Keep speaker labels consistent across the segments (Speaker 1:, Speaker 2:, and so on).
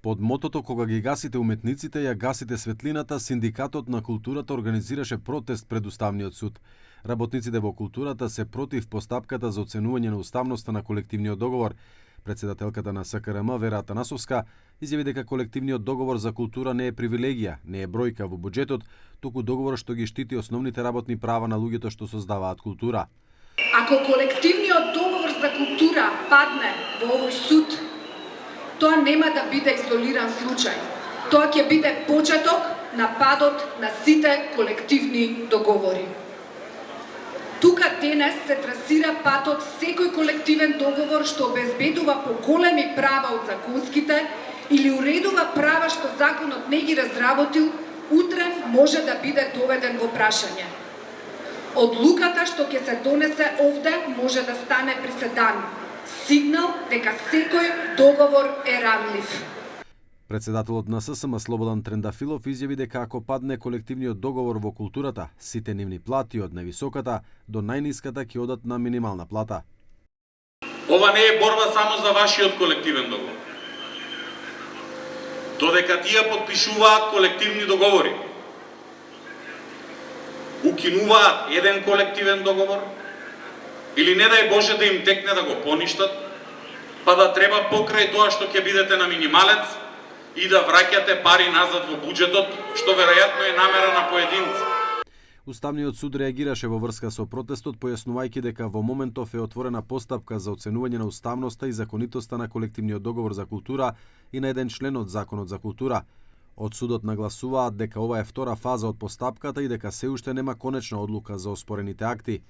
Speaker 1: Под мотото "Кога ги гасите уметниците, ја гасите светлината", Синдикатот на културата организираше протест пред Уставниот суд. Работниците во културата се против постапката за оценување на уставноста на колективниот договор. Председателката на СКРМ, Вера Атанасовска, изјави дека колективниот договор за култура не е привилегија, не е бројка во буџетот, туку договор што ги штити основните работни права на луѓето што создаваат култура.
Speaker 2: Ако колективниот договор за култура падне во овој суд, тоа нема да биде изолиран случај. Тоа ќе биде почеток на падот на сите колективни договори. Тука денес се трасира патот секој колективен договор што обезбедува поголеми права од законските или уредува права што законот не ги разработил, утре може да биде доведен во прашање. Одлуката што ќе се донесе овде може да стане преседан. Сигнал дека секој договор е ранлив.
Speaker 1: Председателот на ССМ Слободан Трендафилов изјави дека ако падне колективниот договор во културата, сите нивни плати од највисоката до најниската ќе одат на минимална плата.
Speaker 3: Ова не е борба само за вашиот колективен договор. Додека тие подпишуваат колективни договори, укинуваат еден колективен договор, или не дај Боже да им текне да го поништат, па да треба покрај тоа што ќе бидете на минималец и да враќате пари назад во буџетот, што веројатно е намера на поединци.
Speaker 1: Уставниот суд реагираше во врска со протестот, појаснувајќи дека во моментов е отворена постапка за оценување на уставноста и законитоста на колективниот договор за култура и на еден член од Законот за култура. Од судот нагласуваат дека ова е втора фаза од постапката и дека се уште нема конечна одлука за оспорените акти.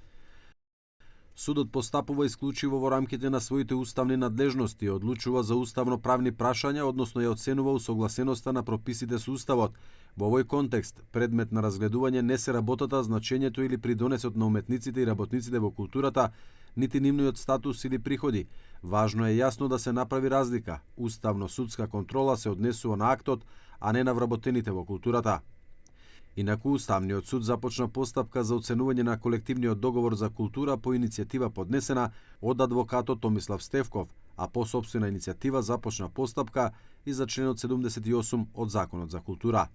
Speaker 1: Судот постапува исклучиво во рамките на своите уставни надлежности и одлучува за уставно-правни прашања, односно ја оценува усогласеноста на прописите со Уставот. Во овој контекст, предмет на разгледување не се работата, значењето или придонесот на уметниците и работниците во културата, нити нивниот статус или приходи. Важно е јасно да се направи разлика. Уставно-судска контрола се однесува на актот, а не на вработените во културата. Инаку, Уставниот суд започна постапка за оценување на колективниот договор за култура по иницијатива поднесена од адвокатот Томислав Стевков, а по сопствена иницијатива започна постапка и за членот 78 од Законот за култура.